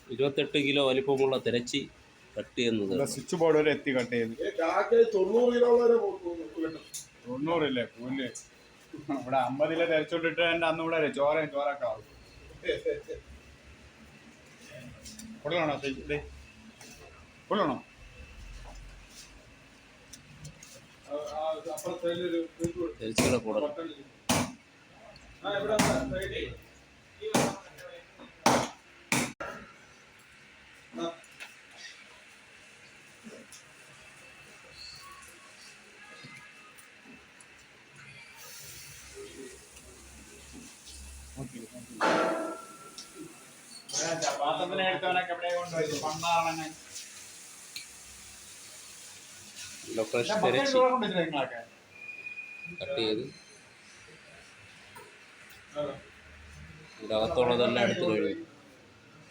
28 kilo വലിപ്പമുള്ള തിരച്ചി cut ചെയ്യുന്നത്. Switch board വരെ എത്തി കട്ട് ചെയ്ത്. 90 കിലോ വരെ 90 ഇല്ലേ പുല്ല്. ഇവിടെ 50 തിരച്ചോണ്ടിട്ട് എൻ്റെ അന്ന് ഇവിടെ ചോറൊക്കെ ആവും. പൊള്ളണോ പൊള്ളണോ? തിരച്ചികളെ കൂടെ പാത്രത്തിനെ എടുത്തവനൊക്കെ എവിടെ കൊണ്ടുപോയി പണ്ടാറണെ ഫ്രഷ് തിരച്ചി കട്ട് ചെയ്ത് ഇതിനകത്തുള്ളതെല്ലാം എടുത്ത് കഴിയും.